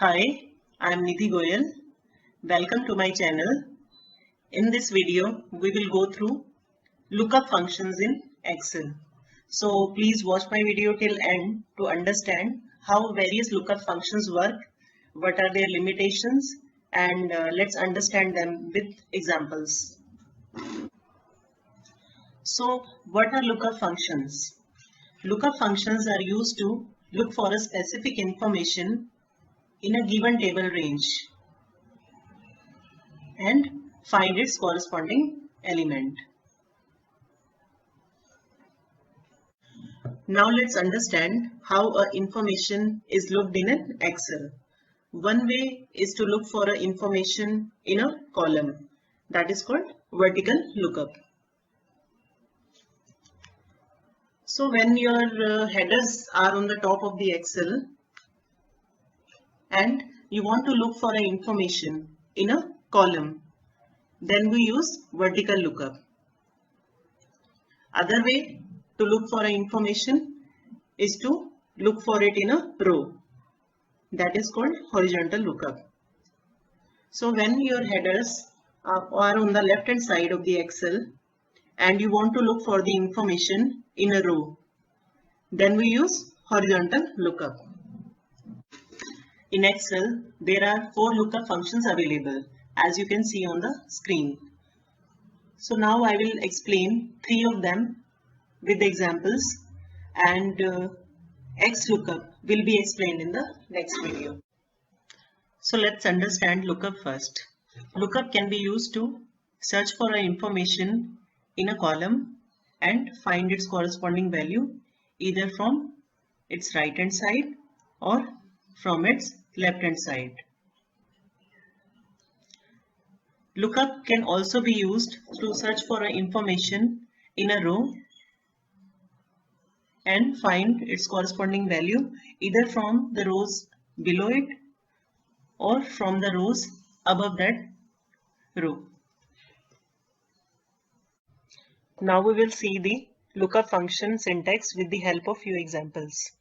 Hi, I am Nidhi Goyal. Welcome to my channel. In this video, we will go through lookup functions in Excel. So please watch my video till end to understand how various lookup functions work, what are their limitations, and let's understand them with examples. So what are lookup functions? Lookup functions are used to look for a specific information in a given table range and find its corresponding element. Now let's understand how information is looked in an Excel. One way is to look for information in a column, that is called vertical lookup. So when your headers are on the top of the Excel and you want to look for information in a column, then we use vertical lookup. Other way to look for information is to look for it in a row, that is called horizontal lookup. So when your headers are on the left hand side of the Excel and you want to look for the information in a row, then we use horizontal lookup. In Excel, there are 4 lookup functions available, as you can see on the screen. So now I will explain 3 of them with examples, and HLOOKUP will be explained in the next video. So let's understand lookup first. Lookup can be used to search for information in a column and find its corresponding value either from its right hand side or from its left hand side. Lookup can also be used to search for information in a row and find its corresponding value either from the rows below it or from the rows above that row. Now we will see the lookup function syntax with the help of few examples.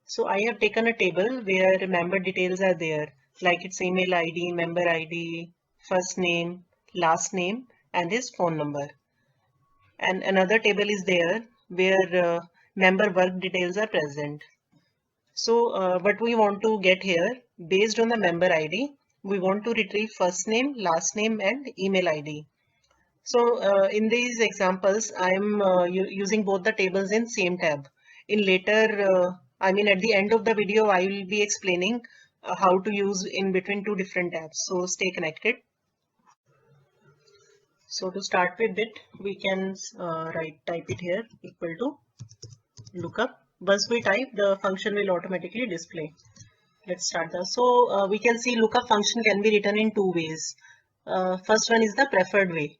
So I have taken a table where member details are there, like its email ID, member ID, first name, last name, and his phone number. And another table is there where member work details are present. So what we want to get here, based on the member ID, we want to retrieve first name, last name, and email ID. So in these examples, I am using both the tables in same tab. In later, at the end of the video, I will be explaining how to use in between 2 different tabs. So stay connected. So to start with it, we can type it here equal to lookup. Once we type, the function will automatically display. Let's start that. So we can see lookup function can be written in 2 ways. First one is the preferred way.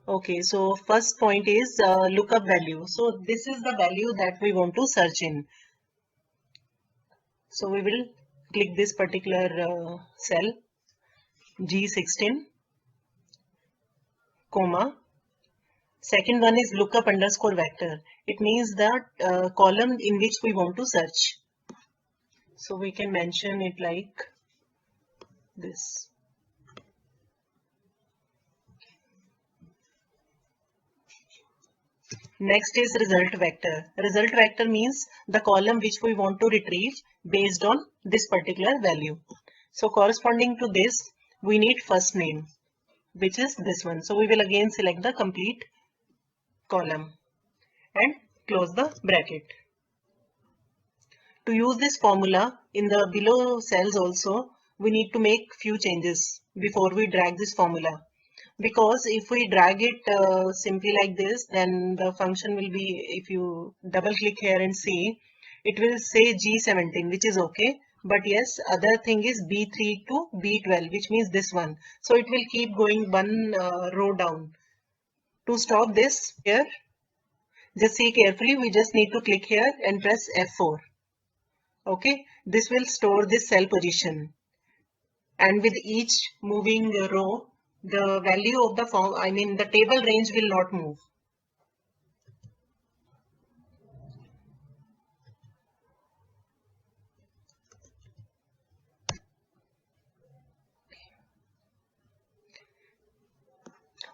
Okay, so first point is lookup value. So this is the value that we want to search in. So we will click this particular cell G16, comma. Second one is lookup underscore vector. It means that column in which we want to search. So we can mention it like this. Next is result vector. Result vector means the column which we want to retrieve based on this particular value. So corresponding to this, we need first name, which is this one. So we will again select the complete column and close the bracket. To use this formula in the below cells also, we need to make few changes before we drag this formula. Because if we drag it simply like this, then the function will be, if you double click here and see, it will say G17, which is okay. But yes, other thing is B3 to B12, which means this one. So it will keep going one row down. To stop this here, just see carefully, we just need to click here and press F4. Okay, this will store this cell position. And with each moving row, the value of the form, the table range will not move.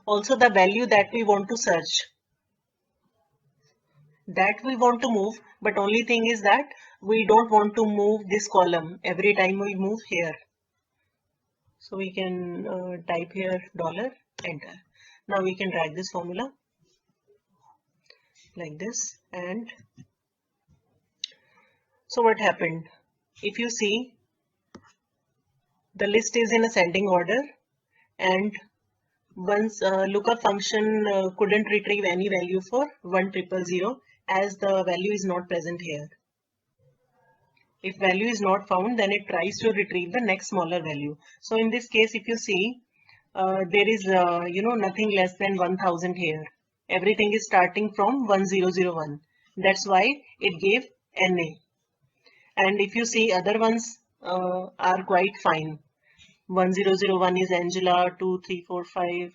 Also the value that we want to search, that we want to move, but only thing is that we don't want to move this column every time we move here. So we can type here $, enter. Now we can drag this formula like this. And so what happened? If you see, the list is in ascending order, and once lookup function couldn't retrieve any value for 1000 as the value is not present here. If value is not found, then it tries to retrieve the next smaller value. So in this case, if you see, there is nothing less than 1000 here. Everything is starting from 1001. That's why it gave NA. And if you see, other ones are quite fine. 1001 is Angela, 2, 3, 4, 5,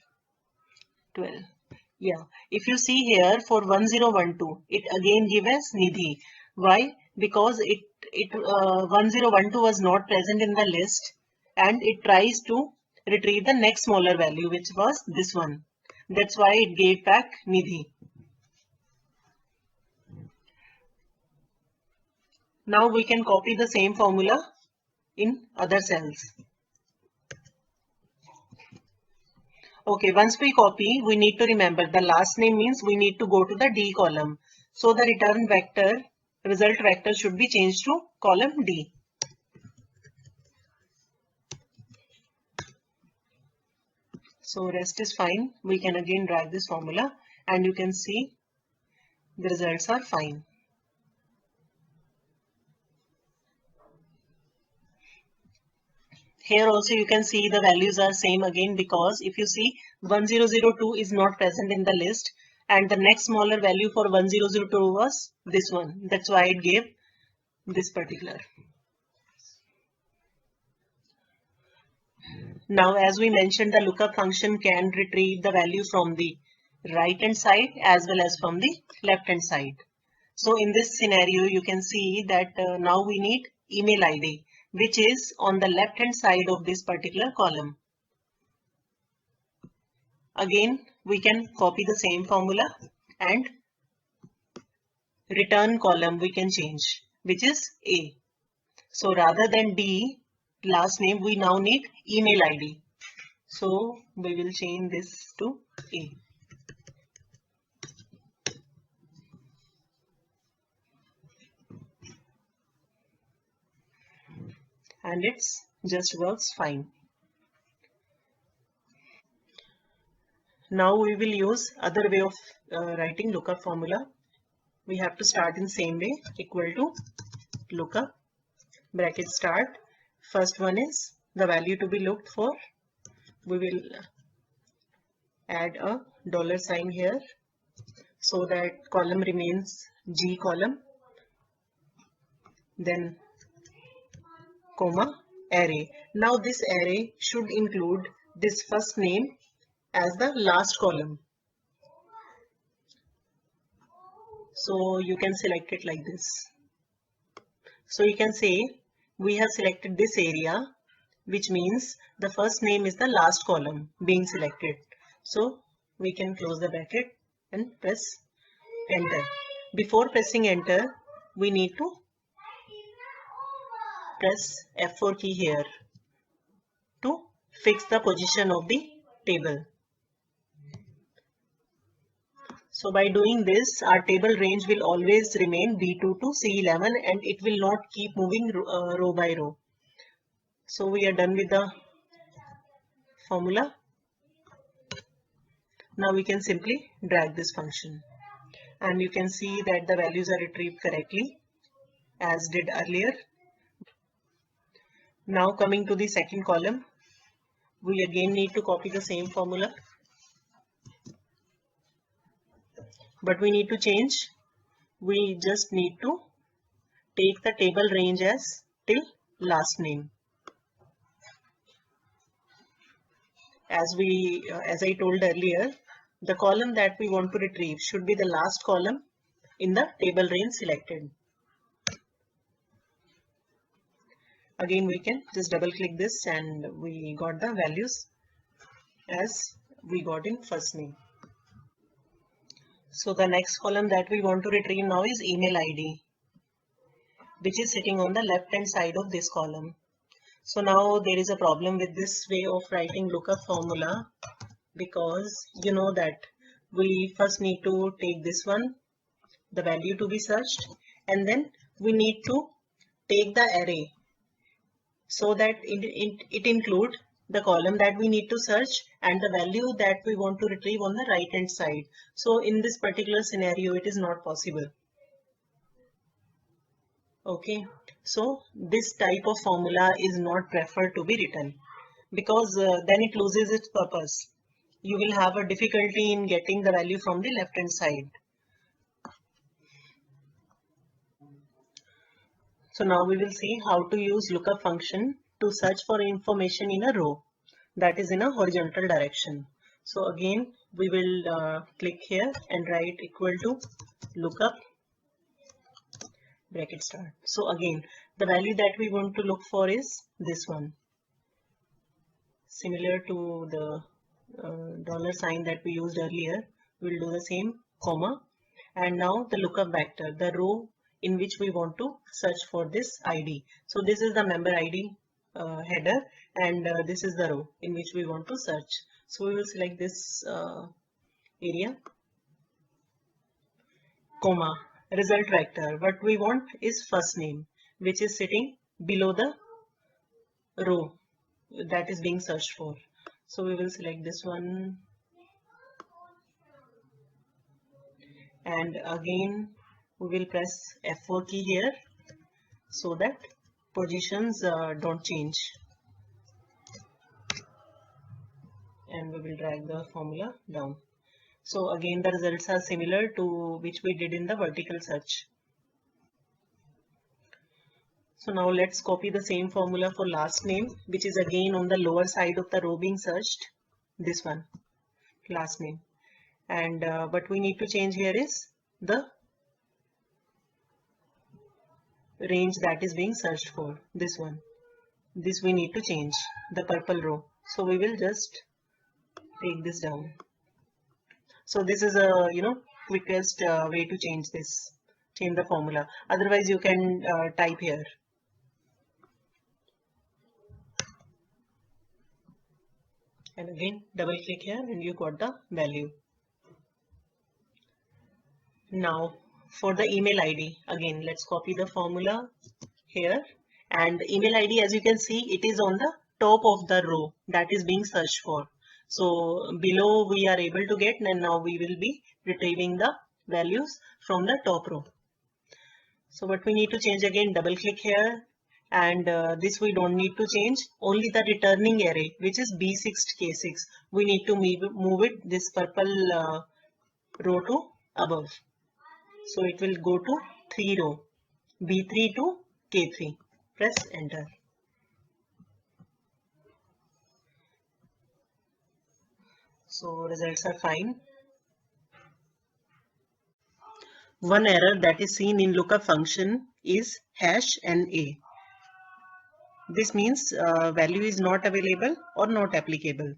12. Yeah, if you see here for 1012, it again gives us Nidhi. Why? Because it 1012 was not present in the list, and it tries to retrieve the next smaller value, which was this one. That's why it gave back Nidhi. Now we can copy the same formula in other cells. Okay, once we copy, we need to remember the last name means we need to go to the D column. So the return vector, result vector should be changed to column D. So rest is fine. We can again drag this formula and you can see the results are fine. Here also you can see the values are same again, because if you see 1002 is not present in the list and the next smaller value for 1002 was this one. That's why it gave this particular. Now as we mentioned, the lookup function can retrieve the value from the right hand side as well as from the left hand side. So in this scenario you can see that now we need email ID, which is on the left hand side of this particular column. Again, we can copy the same formula and return column we can change, which is A. So rather than D, last name, we now need email ID. So we will change this to A. And it's just works fine. Now we will use other way of writing lookup formula. We have to start in same way, equal to lookup, bracket start. First one is the value to be looked for. We will add a $sign here so that column remains G column. Then comma array. Now this array should include this first name as the last column. So you can select it like this. So you can say we have selected this area, which means the first name is the last column being selected. So we can close the bracket and press enter. Before pressing enter, we need to press F4 key here to fix the position of the table. So by doing this, our table range will always remain B2 to C11 and it will not keep moving row by row. So we are done with the formula. Now we can simply drag this function and you can see that the values are retrieved correctly as did earlier. Now coming to the second column, we again need to copy the same formula, but we need to change. We just need to take the table range as till last name. As I told earlier, the column that we want to retrieve should be the last column in the table range selected. Again, we can just double click this and we got the values as we got in first name. So the next column that we want to retrieve now is email ID, which is sitting on the left hand side of this column. So now there is a problem with this way of writing lookup formula, because you know that we first need to take this one, the value to be searched, and then we need to take the array so that it include the column that we need to search and the value that we want to retrieve on the right hand side. So in this particular scenario it is not possible. Okay, so this type of formula is not preferred to be written, because then it loses its purpose. You will have a difficulty in getting the value from the left hand side. So now we will see how to use lookup function to search for information in a row that is in a horizontal direction. So again we will click here and write equal to lookup bracket start. So again the value that we want to look for is this one, similar to the dollar sign that we used earlier. We'll do the same, comma, and now the lookup vector, the row in which we want to search for this ID. So this is the member ID header, and this is the row in which we want to search. So we will select this area, comma, result vector. What we want is first name, which is sitting below the row that is being searched for. So we will select this one, and again we will press F4 key here so that positions don't change, and we will drag the formula down. So again the results are similar to which we did in the vertical search. So now let's copy the same formula for last name, which is again on the lower side of the row being searched, this one, last name. And what we need to change here is the range that is being searched for, this one. This we need to change, the purple row. So we will just take this down. So this is a quickest way to change the formula. Otherwise you can type here. And again double click here and you got the value. Now for the email ID, again let's copy the formula here, and the email ID, as you can see, it is on the top of the row that is being searched for. So below we are able to get, and now we will be retrieving the values from the top row. So what we need to change, again double click here, and this we don't need to change, only the returning array, which is B6K6, we need to move it, this purple row, to above. So it will go to 3 row, B3 to K3. Press enter. So results are fine. One error that is seen in lookup function is #NA. This means value is not available or not applicable.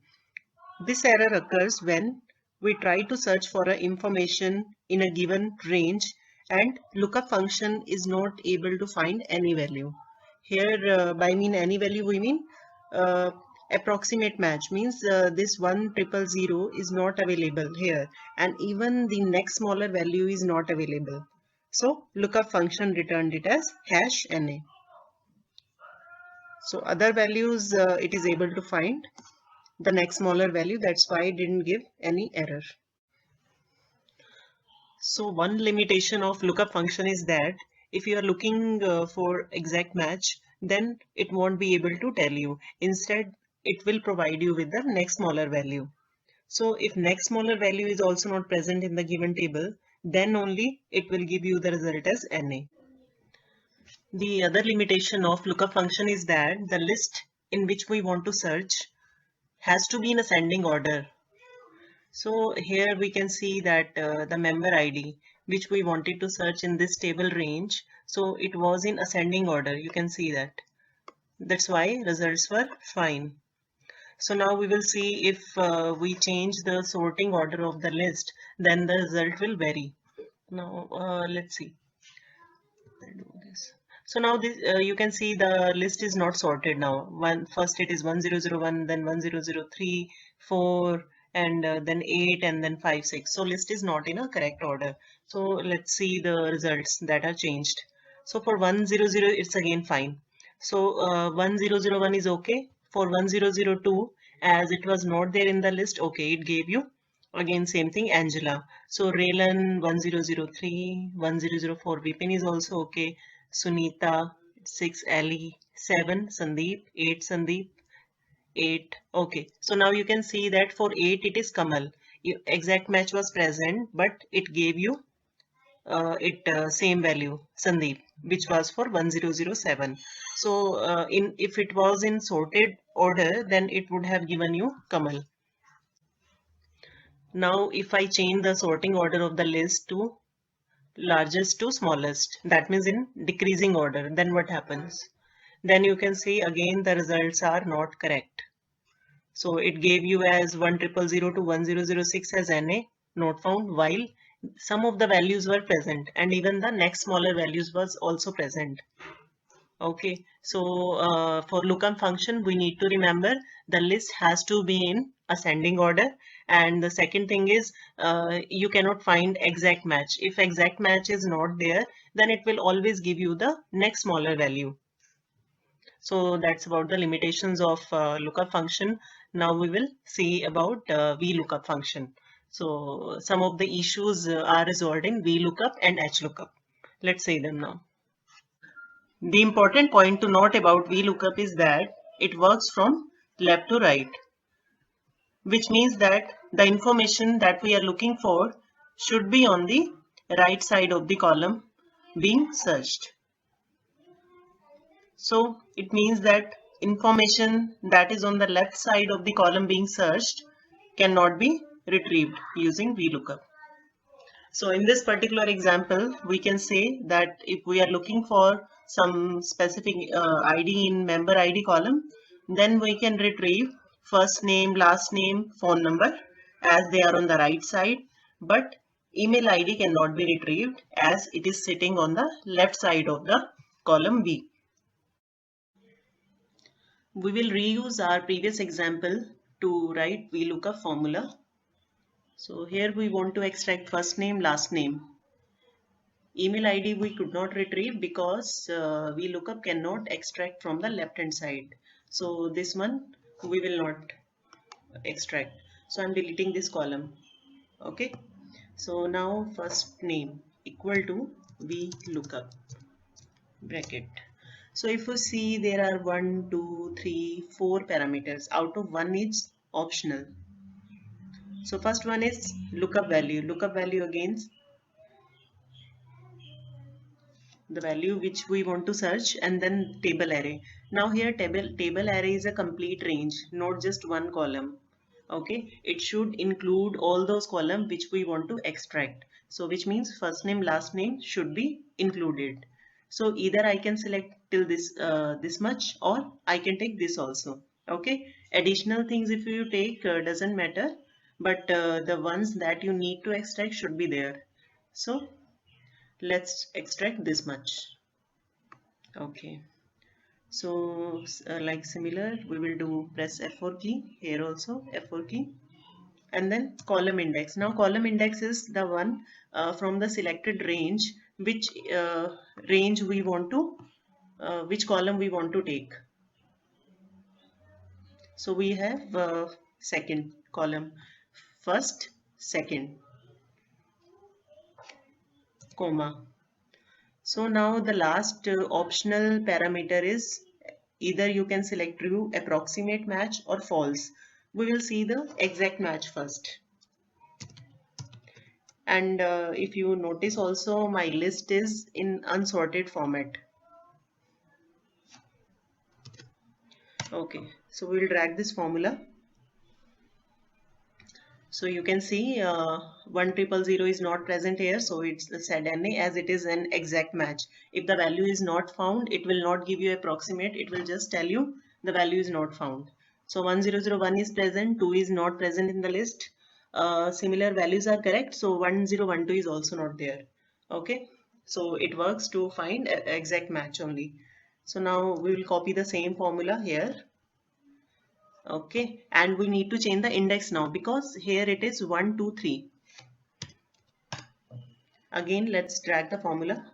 This error occurs when we try to search for information in a given range and lookup function is not able to find any value. Here by mean any value we mean approximate match, means this 1000 is not available here, and even the next smaller value is not available. So lookup function returned it as #NA. So other values it is able to find the next smaller value, that's why it didn't give any error. So one limitation of lookup function is that if you are looking for exact match, then it won't be able to tell you. Instead, it will provide you with the next smaller value. So if next smaller value is also not present in the given table, then only it will give you the result as NA. The other limitation of lookup function is that the list in which we want to search has to be in ascending order. So here we can see that the member ID which we wanted to search in this table range, so it was in ascending order. You can see that. That's why results were fine. So now we will see if we change the sorting order of the list, then the result will vary. Now let's see. I'll do this. So now this you can see the list is not sorted now. First it is 1001, then 1003, 4, and then 8, and then 5, 6. So list is not in a correct order. So let's see the results that are changed. So for 100 it's again fine. So 1001 is okay. For 1002, as it was not there in the list, okay, it gave you again same thing Angela. So Raylan 1003, 1004 Vipin is also okay. Sunita 6 Ali, 7 Sandeep, 8 Sandeep, 8 okay. So now you can see that for 8 it is Kamal. Exact match was present, but it gave you same value Sandeep, which was for 1007. So in if it was in sorted order, then it would have given you Kamal. Now if I change the sorting order of the list to largest to smallest, that means in decreasing order, then what happens? Then you can see again the results are not correct. So it gave you as 1000 to 1006 as NA, not found, while some of the values were present and even the next smaller values was also present. Okay, so for lookup function, we need to remember the list has to be in ascending order. And the second thing is you cannot find exact match. If exact match is not there, then it will always give you the next smaller value. So that's about the limitations of lookup function. Now we will see about VLOOKUP function. So some of the issues are resolved in VLOOKUP and HLOOKUP. Let's see them now. The important point to note about VLOOKUP is that it works from left to right, which means that the information that we are looking for should be on the right side of the column being searched. So it means that information that is on the left side of the column being searched cannot be retrieved using VLOOKUP. So in this particular example, we can say that if we are looking for some specific ID in member ID column, then we can retrieve first name, last name, phone number as they are on the right side, but email ID cannot be retrieved as it is sitting on the left side of the column B. We will reuse our previous example to write VLOOKUP formula. So here we want to extract first name, last name. Email ID we could not retrieve because VLOOKUP cannot extract from the left hand side. So this one we will not extract. So I'm deleting this column. Okay. So now first name equal to VLOOKUP bracket. So if you see there are 1, 2, 3, 4 parameters. Out of one is optional. So first one is lookup value. Lookup value against the value which we want to search, and then table array. Now here table array is a complete range, not just one column. Okay, it should include all those columns which we want to extract. So which means first name, last name should be included. So either I can select till this much, or I can take this also. Okay, additional things if you take doesn't matter, but the ones that you need to extract should be there. So let's extract this much. Okay, so like similar, we will do press F4 key here also, F4 key, and then column index. Now column index is the one from the selected range, which range we want to, which column we want to take. So we have second column, first, second, comma. So now the last optional parameter is either you can select true, approximate match, or false. We will see the exact match first. And if you notice also, my list is in unsorted format. Okay, so we will drag this formula. So you can see 1000 is not present here, so it's said NA as it is an exact match. If the value is not found, it will not give you approximate, it will just tell you the value is not found. So 1001 is present, 2 is not present in the list. Similar values are correct, so 1012 is also not there. Okay, so it works to find exact match only. So now we will copy the same formula here. Okay, and we need to change the index now because here it is 1, 2, 3. Again, let's drag the formula.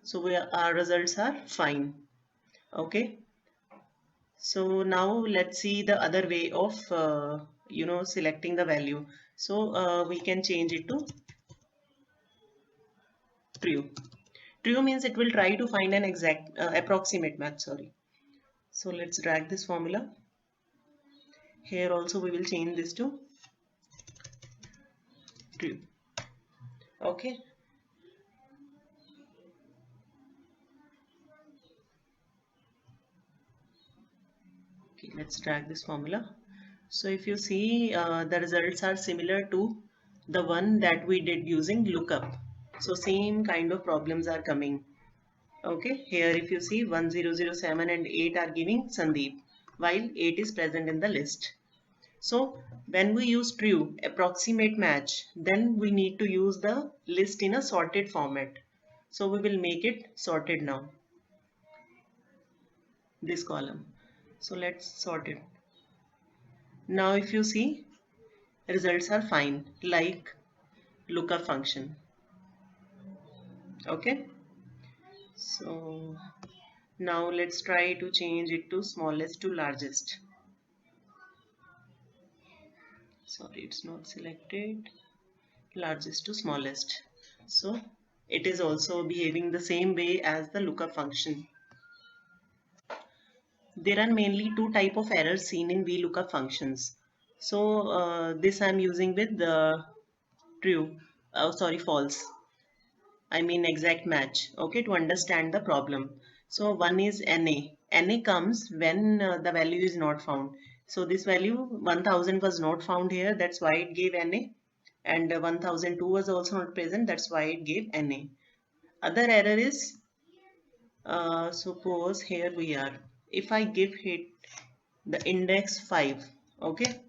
So our results are fine. Okay, so now let's see the other way of selecting the value. So we can change it to true. True means it will try to find an exact approximate match. Sorry. So let's drag this formula. Here also we will change this to true. Okay. Okay, let's drag this formula. So if you see the results are similar to the one that we did using lookup. So same kind of problems are coming. Okay, here if you see 1007 and 8 are giving Sandeep while 8 is present in the list. So when we use true, approximate match, then we need to use the list in a sorted format. So we will make it sorted now, this column. So let's sort it. Now if you see, results are fine, like lookup function. Okay. So now let's try to change it to smallest to largest. Sorry, it's not selected. Largest to smallest. So it is also behaving the same way as the lookup function. There are mainly two type of errors seen in VLOOKUP functions. So this I'm using with the true, false. I mean exact match. Okay, to understand the problem. So one is NA. NA comes when the value is not found. So this value 1000 was not found here. That's why it gave NA. And 1002 was also not present. That's why it gave NA. Other error is suppose here we are. If I give it the index 5, okay,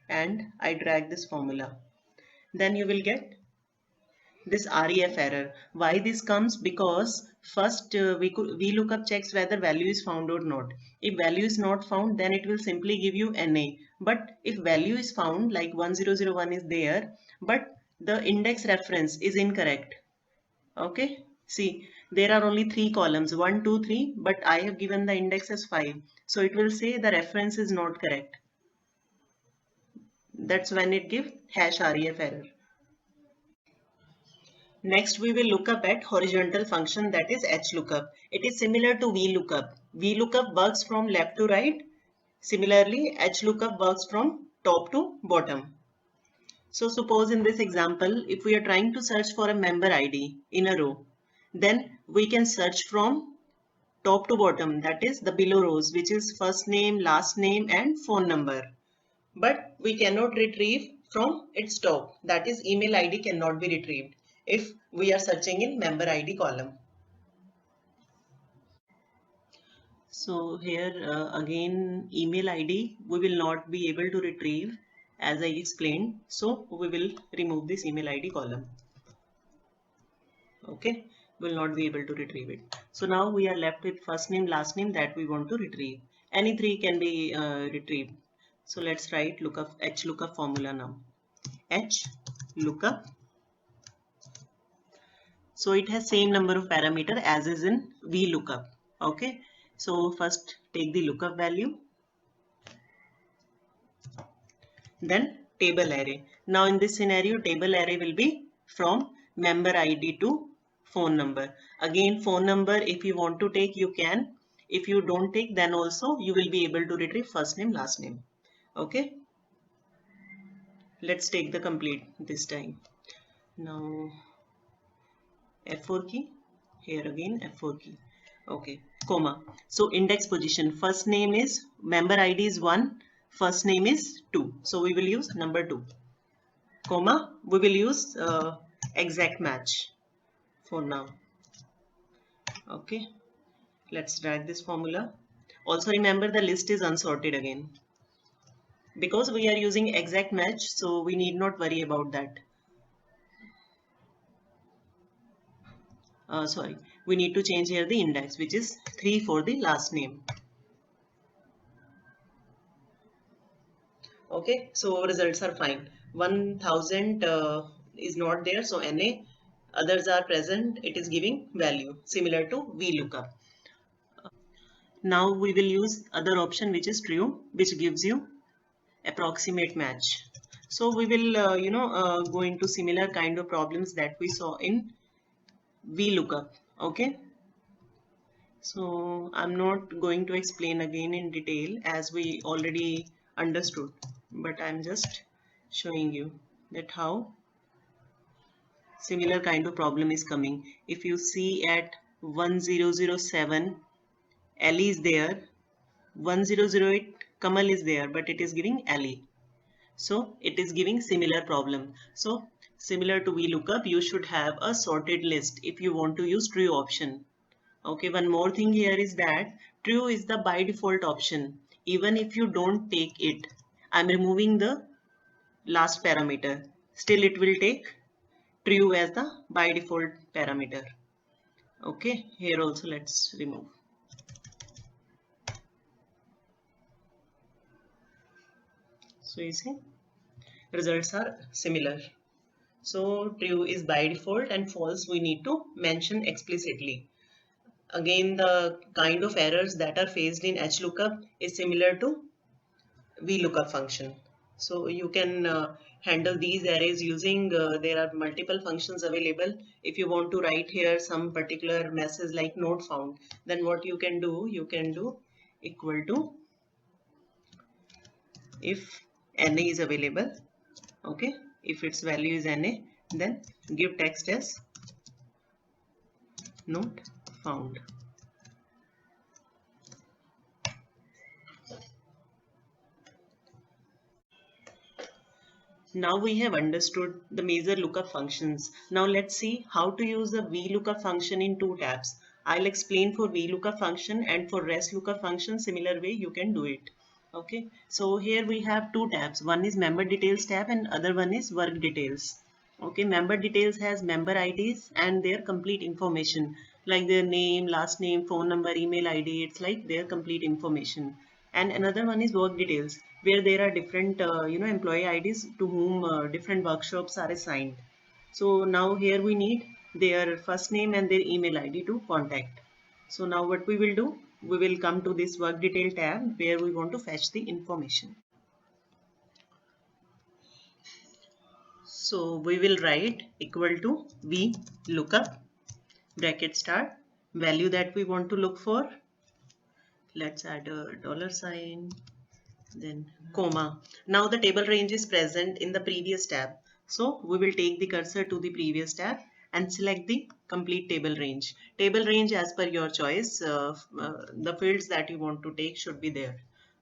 and I drag this formula, then you will get this REF error. Why this comes? Because first VLOOKUP checks whether value is found or not. If value is not found, then it will simply give you NA. But if value is found, like 1001 is there, but the index reference is incorrect. Okay, see, there are only three columns, 1, 2, 3, but I have given the index as 5. So it will say the reference is not correct. That's when it gives #ref error. Next, we will look up at horizontal function, that is HLOOKUP. It is similar to VLOOKUP. VLOOKUP works from left to right. Similarly, HLOOKUP works from top to bottom. So suppose in this example, if we are trying to search for a member ID in a row, then we can search from top to bottom, that is the below rows, which is first name, last name and phone number. But we cannot retrieve from its top, that is email ID cannot be retrieved if we are searching in member ID column. So here again email ID we will not be able to retrieve as I explained, so we will remove this email ID column. Okay, will not be able to retrieve it. So now we are left with first name, last name that we want to retrieve. Any three can be retrieved. So let's write HLOOKUP formula now. HLOOKUP. So it has same number of parameter as is in VLOOKUP. Okay. So first take the lookup value, then table array. Now in this scenario, table array will be from member ID to phone number. Again, phone number, if you want to take, you can. If you don't take, then also you will be able to retrieve first name, last name. Okay. Let's take the complete this time. Now F4 key. Here again F4 key. Okay, comma. So index position, first name is, member ID is 1, first name is 2. So we will use number 2. Comma, we will use exact match for now. Okay. Let's drag this formula. Also remember the list is unsorted again. Because we are using exact match, so we need not worry about that. Sorry, we need to change here the index, which is 3 for the last name. Okay, so our results are fine. 1000 is not there, so NA. Others are present, it is giving value similar to VLOOKUP. Now we will use other option, which is true, which gives you approximate match. So we will go into similar kind of problems that we saw in VLOOKUP. Okay, so I'm not going to explain again in detail as we already understood, but I'm just showing you that how similar kind of problem is coming. If you see at 1007, Ali is there, 1008, Kamal is there, but it is giving Ali. So it is giving similar problem. So similar to VLOOKUP, you should have a sorted list if you want to use true option. Okay, one more thing here is that true is the by default option. Even if you don't take it, I'm removing the last parameter. Still it will take true as the by default parameter. Okay, here also let's remove. So you see, results are similar. So true is by default and false we need to mention explicitly. Again, the kind of errors that are faced in HLOOKUP is similar to VLOOKUP function. So you can handle these arrays using, there are multiple functions available. If you want to write here some particular message like not found, then what you can do equal to if NA is available. Okay, if its value is NA, then give text as not found. Now we have understood the major lookup functions. Now let's see how to use the VLOOKUP function in two tabs. I'll explain for VLOOKUP function, and for rest lookup function similar way you can do it. Okay, so here we have two tabs. One is member details tab and other one is work details. Okay, member details has member IDs and their complete information like their name, last name, phone number, email ID. It's like their complete information. And another one is work details where there are different employee IDs to whom different workshops are assigned. So now here we need their first name and their email ID to contact. So now what we will do, we will come to this work detail tab where we want to fetch the information. So we will write equal to VLOOKUP bracket start value that we want to look for. Let's add a dollar sign, then comma. Now the table range is present in the previous tab. So we will take the cursor to the previous tab and select the complete table range. Table range as per your choice. The fields that you want to take should be there.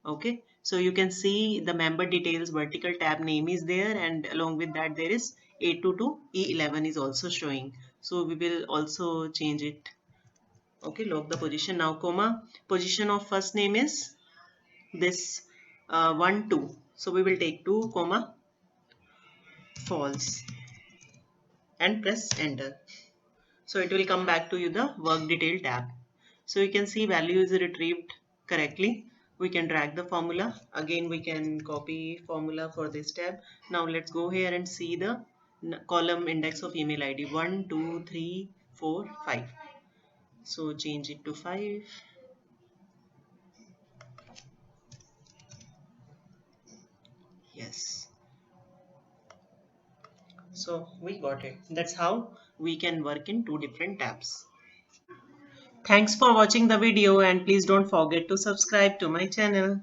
Okay, so you can see the member details vertical tab name is there, and along with that there is A2 to E11 is also showing. So we will also change it. Okay, lock the position now, comma. Position of first name is this 1 2, so we will take 2 comma false and press enter. So it will come back to you the work detail tab. So you can see value is retrieved correctly. We can drag the formula again, we can copy formula for this tab. Now let's go here and see the column index of email ID 1 2 3 4 5. So change it to 5. Yes, so we got it. That's how we can work in two different tabs. Thanks for watching the video, and please don't forget to subscribe to my channel.